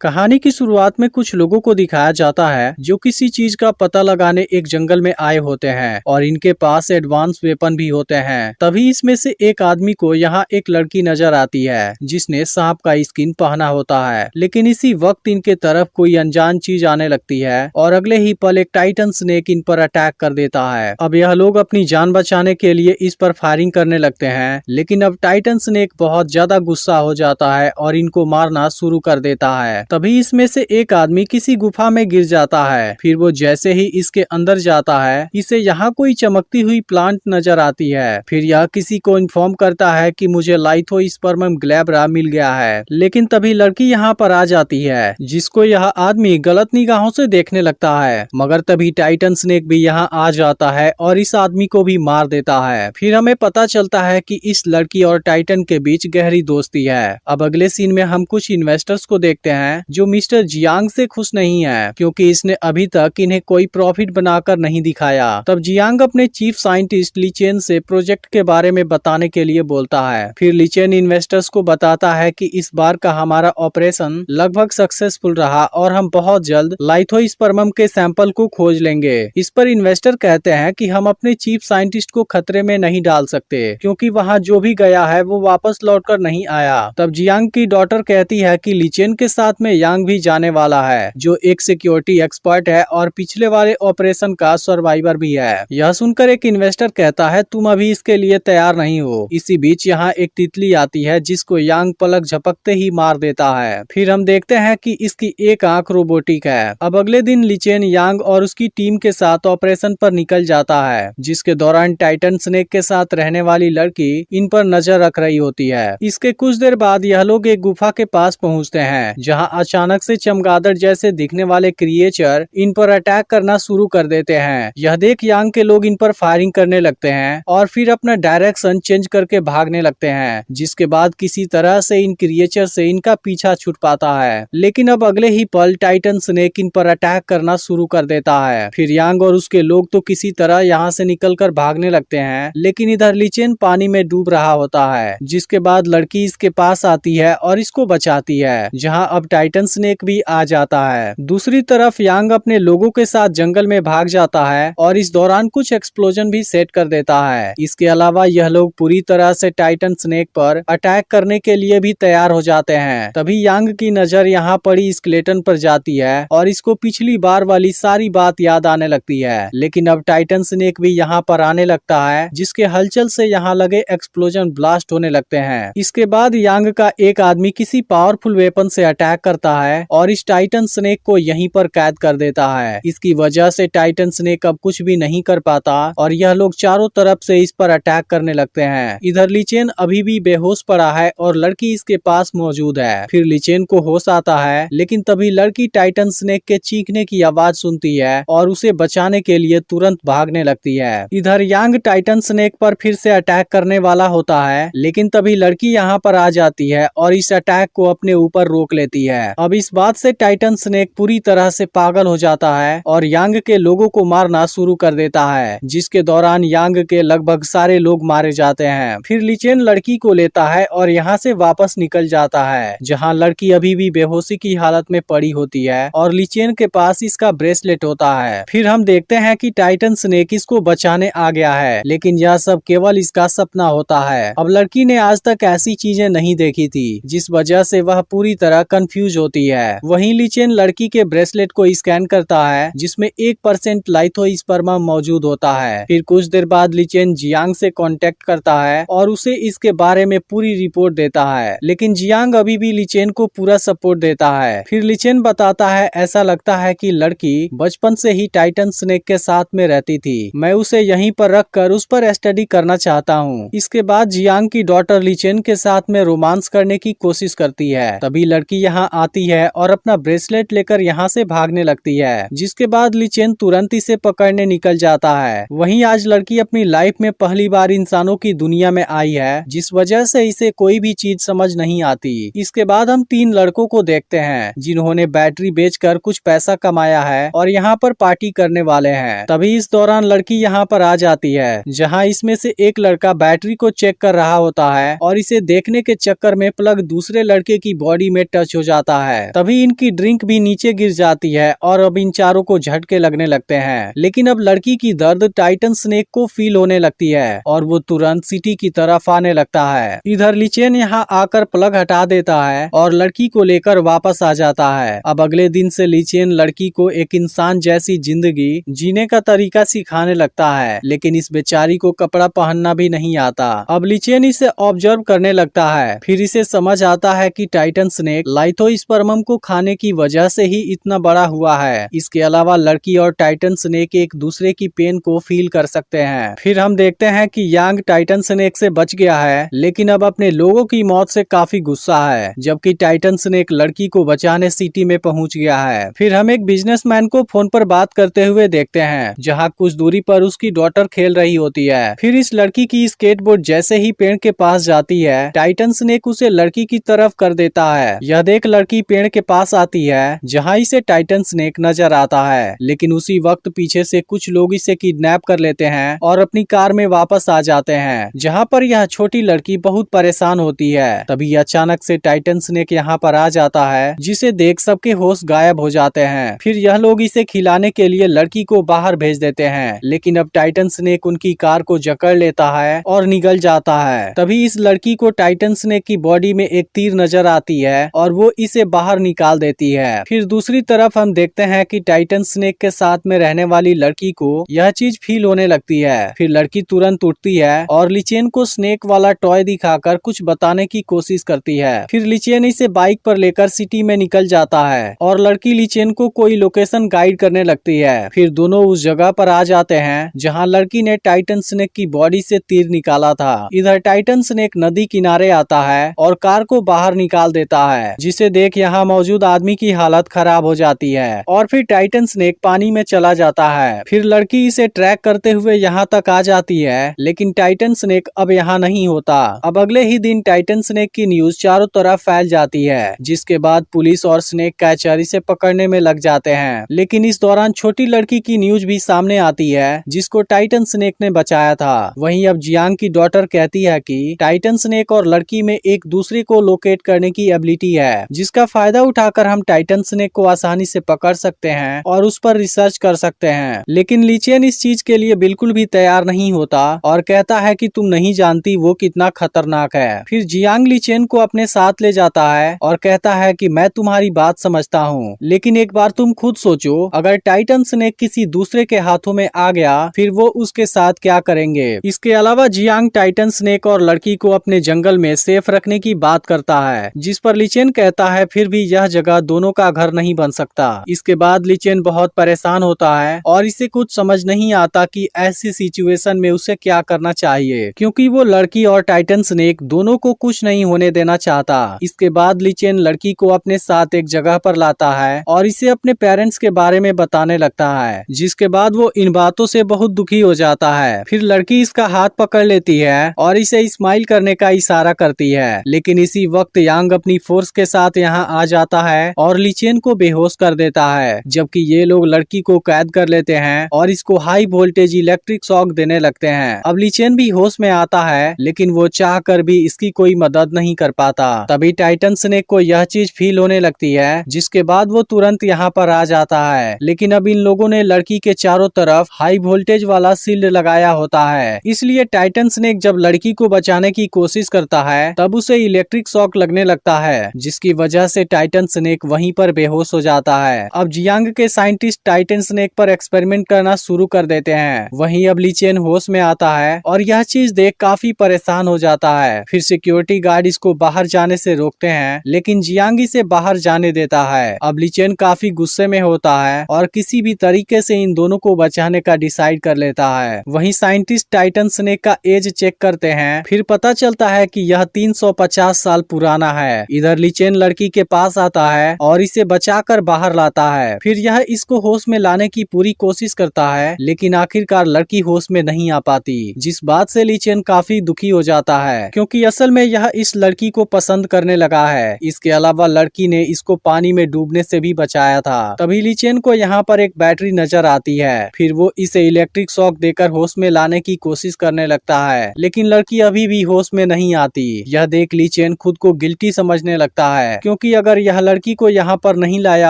कहानी की शुरुआत में कुछ लोगों को दिखाया जाता है जो किसी चीज का पता लगाने एक जंगल में आए होते हैं और इनके पास एडवांस वेपन भी होते हैं। तभी इसमें से एक आदमी को यहाँ एक लड़की नजर आती है जिसने सांप का स्किन पहना होता है। लेकिन इसी वक्त इनके तरफ कोई अनजान चीज आने लगती है और अगले ही पल एक टाइटन स्नेक इन पर अटैक कर देता है। अब यह लोग अपनी जान बचाने के लिए इस पर फायरिंग करने लगते हैं, लेकिन अब टाइटन स्नेक बहुत ज्यादा गुस्सा हो जाता है और इनको मारना शुरू कर देता है। तभी इसमें से एक आदमी किसी गुफा में गिर जाता है। फिर वो जैसे ही इसके अंदर जाता है, इसे यहाँ कोई चमकती हुई प्लांट नजर आती है। फिर यह किसी को इन्फॉर्म करता है कि मुझे लाइथोस्पर्मम ग्लैब्रा मिल गया है। लेकिन तभी लड़की यहाँ पर आ जाती है जिसको यह आदमी गलत निगाहों से देखने लगता है। मगर तभी टाइटन स्नेक भी यहाँ आ जाता है और इस आदमी को भी मार देता है। फिर हमें पता चलता है कि इस लड़की और टाइटन के बीच गहरी दोस्ती है। अब अगले सीन में हम कुछ इन्वेस्टर्स को देखते हैं जो मिस्टर जियांग से खुश नहीं है क्योंकि इसने अभी तक इन्हें कोई प्रॉफिट बनाकर नहीं दिखाया। तब जियांग अपने चीफ साइंटिस्ट लीचेन से प्रोजेक्ट के बारे में बताने के लिए बोलता है। फिर लीचेन इन्वेस्टर्स को बताता है कि इस बार का हमारा ऑपरेशन लगभग सक्सेसफुल रहा और हम बहुत जल्द लाइथोस्पर्मम के सैंपल को खोज लेंगे। इस पर इन्वेस्टर कहते हैं कि हम अपने चीफ साइंटिस्ट को खतरे में नहीं डाल सकते क्योंकि वहाँ जो भी गया है वो वापस लौटकर नहीं आया। तब जियांग की डॉटर कहती है कि लीचेन के साथ में यांग भी जाने वाला है जो एक सिक्योरिटी एक्सपर्ट है और पिछले वाले ऑपरेशन का सर्वाइवर भी है। यह सुनकर एक इन्वेस्टर कहता है तुम अभी इसके लिए तैयार नहीं हो। इसी बीच यहाँ एक तितली आती है जिसको यांग पलक झपकते ही मार देता है। फिर हम देखते हैं कि इसकी एक आंख रोबोटिक है। अब अगले दिन लीचेन यांग और उसकी टीम के साथ ऑपरेशन पर निकल जाता है, जिसके दौरान टाइटन स्नेक के साथ रहने वाली लड़की इन पर नजर रख रही होती है। इसके कुछ देर बाद यह लोग एक गुफा के पास पहुँचते हैं जहाँ अचानक से चमगादड़ जैसे दिखने वाले क्रिएचर इन पर अटैक करना शुरू कर देते हैं। यह देख यांग के लोग इन पर फायरिंग करने लगते हैं और फिर अपना डायरेक्शन चेंज करके भागने लगते हैं, जिसके बाद किसी तरह से इन क्रिएचर से इनका पीछा छूट पाता है। लेकिन अब अगले ही पल टाइटन स्नेक इन पर अटैक करना शुरू कर देता है। फिर यांग और उसके लोग तो किसी तरह यहाँ से निकलकर भागने लगते हैं, लेकिन इधर लीचेन पानी में डूब रहा होता है, जिसके बाद लड़की इसके पास आती है और इसको बचाती है, जहाँ अब टाइटन स्नेक भी आ जाता है। दूसरी तरफ यांग अपने लोगों के साथ जंगल में भाग जाता है और इस दौरान कुछ एक्सप्लोजन भी सेट कर देता है। इसके अलावा यह लोग पूरी तरह से टाइटन स्नेक पर अटैक करने के लिए भी तैयार हो जाते हैं। तभी यांग की नजर यहाँ पड़ी स्केलेटन पर जाती है और इसको पिछली बार वाली सारी बात याद आने लगती है। लेकिन अब टाइटन स्नेक भी यहाँ पर आने लगता है, जिसके हलचल से यहाँ लगे एक्सप्लोजन ब्लास्ट होने लगते हैं। इसके बाद यांग का एक आदमी किसी पावरफुल वेपन से अटैक करता है और इस टाइटन स्नेक को यहीं पर कैद कर देता है। इसकी वजह से टाइटन स्नेक अब कुछ भी नहीं कर पाता और यह लोग चारों तरफ से इस पर अटैक करने लगते हैं। इधर लीचेन अभी भी बेहोश पड़ा है और लड़की इसके पास मौजूद है। फिर लीचेन को होश आता है, लेकिन तभी लड़की टाइटन स्नेक के चीखने की आवाज सुनती है और उसे बचाने के लिए तुरंत भागने लगती है। इधर यांग टाइटन स्नेक पर फिर से अटैक करने वाला होता है, लेकिन तभी लड़की यहाँ पर आ जाती है और इस अटैक को अपने ऊपर रोक लेती है। अब इस बात से टाइटन स्नेक पूरी तरह से पागल हो जाता है और यांग के लोगों को मारना शुरू कर देता है, जिसके दौरान यांग के लगभग सारे लोग मारे जाते हैं। फिर लीचेन लड़की को लेता है और यहाँ से वापस निकल जाता है, जहाँ लड़की अभी भी बेहोशी की हालत में पड़ी होती है और लीचेन के पास इसका ब्रेसलेट होता है। फिर हम देखते हैं कि टाइटन स्नेक इसको बचाने आ गया है, लेकिन यह सब केवल इसका सपना होता है। अब लड़की ने आज तक ऐसी चीजें नहीं देखी थी, जिस वजह से वह पूरी तरह कंफ्यूज होती है। वहीं लीचेन लड़की के ब्रेसलेट को स्कैन करता है, जिसमें 1% लाइथोस्पर्मम मौजूद होता है। फिर कुछ देर बाद लीचेन जियांग से कांटेक्ट करता है और उसे इसके बारे में पूरी रिपोर्ट देता है, लेकिन जियांग अभी भी लीचेन को पूरा सपोर्ट देता है। फिर लीचेन बताता है ऐसा लगता है कि लड़की बचपन से ही टाइटन स्नेक के साथ में रहती थी, मैं उसे यहीं पर रख कर उस पर स्टडी करना चाहता हूँ। इसके बाद जियांग की डॉटर लीचेन के साथ में रोमांस करने की कोशिश करती है। तभी लड़की यहाँ आती है और अपना ब्रेसलेट लेकर यहाँ से भागने लगती है, जिसके बाद लीचेन तुरंत इसे पकड़ने निकल जाता है। वहीं आज लड़की अपनी लाइफ में पहली बार इंसानों की दुनिया में आई है, जिस वजह से इसे कोई भी चीज समझ नहीं आती। इसके बाद हम 3 लड़कों को देखते हैं जिन्होंने बैटरी बेचकर कुछ पैसा कमाया है और यहाँ पर पार्टी करने वाले हैं। तभी इस दौरान लड़की यहाँ पर आ जाती है, जहाँ इसमें से एक लड़का बैटरी को चेक कर रहा होता है और इसे देखने के चक्कर में प्लग दूसरे लड़के की बॉडी में टच हो जाता जाता है। तभी इनकी ड्रिंक भी नीचे गिर जाती है और अब इन चारों को झटके लगने लगते हैं। लेकिन अब लड़की की दर्द टाइटन स्नेक को फील होने लगती है और वो तुरंत सिटी की तरफ आने लगता है। इधर ली चेन यहाँ आकर प्लग हटा देता है और लड़की को लेकर वापस आ जाता है। अब अगले दिन से ली चेन लड़की को एक इंसान जैसी जिंदगी जीने का तरीका सिखाने लगता है, लेकिन इस बेचारी को कपड़ा पहनना भी नहीं आता। अब ली चेन इसे ऑब्जर्व करने लगता है। फिर इसे समझ आता है कि टाइटन स्नेक लाइथोस्पर्मम को खाने की वजह से ही इतना बड़ा हुआ है। इसके अलावा लड़की और टाइटन स्नेक एक दूसरे की पेन को फील कर सकते हैं। फिर हम देखते हैं कि यांग टाइटन स्नेक से बच गया है, लेकिन अब अपने लोगों की मौत से काफी गुस्सा है, जबकि टाइटन स्नेक लड़की को बचाने सिटी में पहुंच गया है। फिर हम एक बिजनेसमैन को फोन पर बात करते हुए देखते हैं, जहां कुछ दूरी पर उसकी डॉटर खेल रही होती है। फिर इस लड़की की स्केटबोर्ड जैसे ही पेड़ के पास जाती है, टाइटन स्नेक उसे लड़की की तरफ कर देता है। यह देख लड़की पेड़ के पास आती है, जहां इसे टाइटन स्नेक नजर आता है। लेकिन उसी वक्त पीछे से कुछ लोग इसे किडनैप कर लेते हैं और अपनी कार में वापस आ जाते हैं, जहां पर यह छोटी लड़की बहुत परेशान होती है। तभी अचानक से टाइटन स्नेक यहाँ पर आ जाता है, जिसे देख सबके होश गायब हो जाते हैं। फिर यह लोग इसे खिलाने के लिए लड़की को बाहर भेज देते हैं, लेकिन अब टाइटन स्नेक उनकी कार को जकड़ लेता है और निगल जाता है। तभी इस लड़की को टाइटन स्नेक की बॉडी में एक तीर नजर आती है और वो इसे बाहर निकाल देती है। फिर दूसरी तरफ हम देखते हैं कि टाइटन स्नेक के साथ में रहने वाली लड़की को यह चीज फील होने लगती है। फिर लड़की तुरंत उठती है और ली चेन को स्नेक वाला टॉय दिखाकर कुछ बताने की कोशिश करती है। फिर ली चेन इसे बाइक पर लेकर सिटी में निकल जाता है और लड़की ली चेन को कोई लोकेशन गाइड करने लगती है। फिर दोनों उस जगह पर आ जाते हैं जहां लड़की ने टाइटन स्नेक की बॉडी से तीर निकाला था। इधर टाइटन स्नेक नदी किनारे आता है और कार को बाहर निकाल देता है, जिसे देख यहाँ मौजूद आदमी की हालत खराब हो जाती है और फिर टाइटन स्नेक पानी में चला जाता है। फिर लड़की इसे ट्रैक करते हुए यहाँ तक आ जाती है, लेकिन टाइटन स्नेक अब यहाँ नहीं होता। अब अगले ही दिन टाइटन स्नेक की न्यूज चारों तरफ फैल जाती है, जिसके बाद पुलिस और स्नेक कैचर इसे पकड़ने में लग जाते हैं। लेकिन इस दौरान छोटी लड़की की न्यूज भी सामने आती है, जिसको टाइटन स्नेक ने बचाया था। वहीं अब जियांग की डॉटर कहती है कि टाइटन स्नेक और लड़की में एक दूसरे को लोकेट करने की एबिलिटी है, जिसका फायदा उठाकर हम टाइटन स्नेक को आसानी से पकड़ सकते हैं और उस पर रिसर्च कर सकते हैं। लेकिन ली चेन इस चीज के लिए बिल्कुल भी तैयार नहीं होता और कहता है कि तुम नहीं जानती वो कितना खतरनाक है। फिर जियांग ली चेन को अपने साथ ले जाता है और कहता है कि मैं तुम्हारी बात समझता हूँ, लेकिन एक बार तुम खुद सोचो, अगर टाइटन स्नेक किसी दूसरे के हाथों में आ गया फिर वो उसके साथ क्या करेंगे। इसके अलावा जियांग टाइटन स्नेक और लड़की को अपने जंगल में सेफ रखने की बात करता है, जिस पर ली चेन कहता है फिर भी यह जगह दोनों का घर नहीं बन सकता। इसके बाद ली चेन बहुत परेशान होता है और इसे कुछ समझ नहीं आता कि ऐसी सिचुएशन में उसे क्या करना चाहिए, क्योंकि वो लड़की और टाइटन स्नेक दोनों को कुछ नहीं होने देना चाहता। इसके बाद ली चेन लड़की को अपने साथ एक जगह पर लाता है और इसे अपने पेरेंट्स के बारे में बताने लगता है, जिसके बाद वो इन बातों से बहुत दुखी हो जाता है। फिर लड़की इसका हाथ पकड़ लेती है और इसे स्माइल करने का इशारा करती है, लेकिन इसी वक्त यांग अपनी फोर्स के साथ यहाँ आ जाता है और ली चेन को बेहोश कर देता है, जबकि ये लोग लड़की को कैद कर लेते हैं और इसको हाई वोल्टेज इलेक्ट्रिक शॉक देने लगते हैं। अब ली चेन भी होश में आता है, लेकिन वो चाह कर भी इसकी कोई मदद नहीं कर पाता। तभी टाइटन स्नेक को यह चीज फील होने लगती है, जिसके बाद वो तुरंत यहाँ पर आ जाता है। लेकिन अब इन लोगों ने लड़की के चारों तरफ हाई वोल्टेज वाला शील्ड लगाया होता है, इसलिए टाइटन स्नेक जब लड़की को बचाने की कोशिश करता है तब उसे इलेक्ट्रिक शॉक लगने लगता है, जिसकी वजह से टाइटन स्नेक वहीं पर बेहोश हो जाता है। अब जियांग के साइंटिस्ट टाइटन स्नेक पर एक्सपेरिमेंट करना शुरू कर देते हैं। वहीं अब ली चेन होश में आता है और यह चीज देख काफी परेशान हो जाता है। फिर सिक्योरिटी गार्ड इसको बाहर जाने से रोकते हैं, लेकिन जियांग इसे बाहर जाने देता है। अब ली चेन काफी गुस्से में होता है और किसी भी तरीके से इन दोनों को बचाने का डिसाइड कर लेता है। वहीं साइंटिस्ट टाइटन स्नेक का एज चेक करते हैं, फिर पता चलता है कि यह 350 साल पुराना है। इधर ली चेन लड़की के पास आता है और इसे बचाकर बाहर लाता है। फिर यह इसको होश में लाने की पूरी कोशिश करता है, लेकिन आखिरकार लड़की होश में नहीं आ पाती, जिस बात से ली चेन काफी दुखी हो जाता है, क्योंकि असल में यह इस लड़की को पसंद करने लगा है। इसके अलावा लड़की ने इसको पानी में डूबने से भी बचाया था। तभी ली चेन को यहाँ पर एक बैटरी नजर आती है, फिर वो इसे इलेक्ट्रिक शॉक देकर होश में लाने की कोशिश करने लगता है, लेकिन लड़की अभी भी होश में नहीं आती। यह देख ली चेन खुद को गिल्टी समझने लगता है, क्योंकि क्योंकि अगर यह लड़की को यहाँ पर नहीं लाया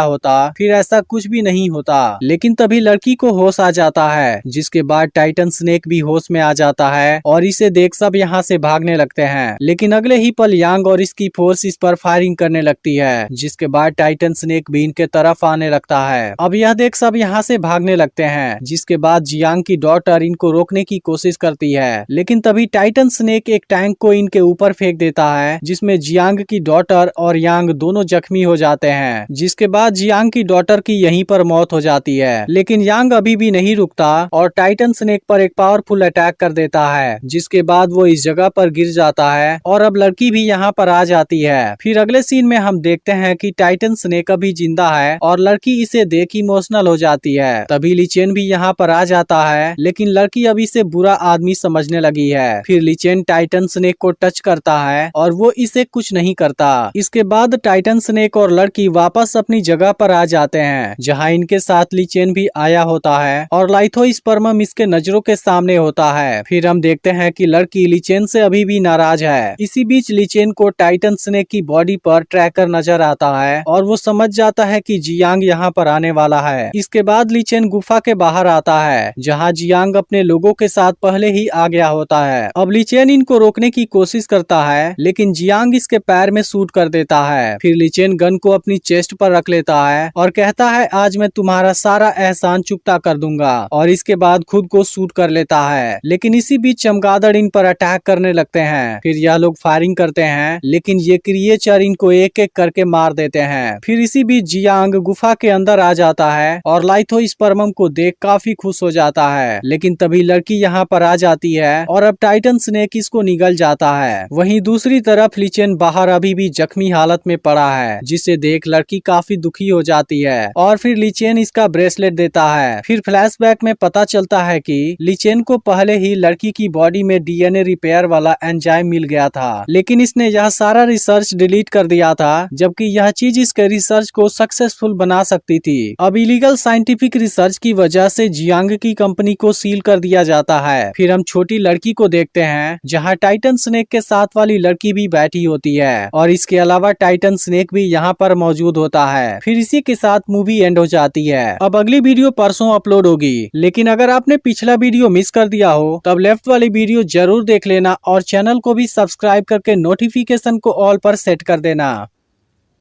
होता फिर ऐसा कुछ भी नहीं होता। लेकिन तभी लड़की को होश आ जाता है, जिसके बाद टाइटन स्नेक भी होश में आ जाता है और इसे देख सब यहाँ से भागने लगते हैं। लेकिन अगले ही पल यांग और इसकी फोर्स इस पर फायरिंग करने लगती है, जिसके बाद टाइटन स्नेक भी इनके तरफ आने लगता है। अब यह देख सब यहाँ से भागने लगते हैं, जिसके बाद जियांग की डॉटर इनको रोकने की कोशिश करती है। लेकिन तभी टाइटन स्नेक एक टैंक को इनके ऊपर फेंक देता है, जिसमें जियांग की डॉटर और यांग दोनों जख्मी हो जाते हैं। जिसके बाद जियांग की डॉटर की यहीं पर मौत हो जाती है। लेकिन यांग अभी भी नहीं रुकता और टाइटन स्नेक पर एक पावरफुल अटैक कर देता है, जिसके बाद वो इस जगह पर गिर जाता है और अब लड़की भी यहाँ पर आ जाती है। फिर अगले सीन में हम देखते हैं कि टाइटन स्नेक अभी जिंदा है और लड़की इसे देख इमोशनल हो जाती है। तभी ली चेन भी यहाँ पर आ जाता है, लेकिन लड़की अभी इसे बुरा आदमी समझने लगी है। फिर ली चेन टाइटन स्नेक को टच करता है और वो इसे कुछ नहीं करता। इसके बाद टाइटन स्नेक और लड़की वापस अपनी जगह पर आ जाते हैं, जहाँ इनके साथ ली चेन भी आया होता है और लाइथोस्पर्मम इसके नजरों के सामने होता है। फिर हम देखते हैं कि लड़की ली चेन से अभी भी नाराज है। इसी बीच ली चेन को टाइटन स्नेक की बॉडी पर ट्रैकर नजर आता है और वो समझ जाता है कि जियांग यहाँ पर आने वाला है। इसके बाद ली चेन गुफा के बाहर आता है, जहाँ जियांग अपने लोगों के साथ पहले ही आ गया होता है। अब ली चेन इनको रोकने की कोशिश करता है, लेकिन जियांग इसके पैर में शूट कर देता है। फिर ली चेन गन को अपनी चेस्ट पर रख लेता है और कहता है आज मैं तुम्हारा सारा एहसान चुकता कर दूंगा, और इसके बाद खुद को शूट कर लेता है। लेकिन इसी बीच चमगादड़ इन पर अटैक करने लगते हैं। फिर यह लोग फायरिंग करते हैं, लेकिन ये क्रिएचर इनको एक एक करके मार देते हैं। फिर इसी बीच जियांग गुफा के अंदर आ जाता है और लाइथोस्पर्मम को देख काफी खुश हो जाता है। लेकिन तभी लड़की यहाँ पर आ जाती है और अब टाइटन स्नेक इसको निगल जाता है। वहीं दूसरी तरफ ली चेन बाहर अभी भी जख्मी हालत में पड़ा है, जिसे देख लड़की काफी दुखी हो जाती है और फिर ली चेन इसका ब्रेसलेट देता है। फिर फ्लैशबैक में पता चलता है कि ली चेन को पहले ही लड़की की बॉडी में डीएनए रिपेयर वाला एंजाइम मिल गया था, लेकिन इसने यह सारा रिसर्च डिलीट कर दिया था, जबकि यह चीज इसके रिसर्च को सक्सेसफुल बना सकती थी। अब इलीगल साइंटिफिक रिसर्च की वजह से जियांग की कंपनी को सील कर दिया जाता है। फिर हम छोटी लड़की को देखते हैं, जहाँ टाइटन स्नेक के साथ वाली लड़की भी बैठी होती है और इसके अलावा टाइटन स्नेक भी यहाँ पर मौजूद होता है। फिर इसी के साथ मूवी एंड हो जाती है। अब अगली वीडियो परसों अपलोड होगी, लेकिन अगर आपने पिछला वीडियो मिस कर दिया हो तब लेफ्ट वाली वीडियो जरूर देख लेना और चैनल को भी सब्सक्राइब करके नोटिफिकेशन को ऑल पर सेट कर देना।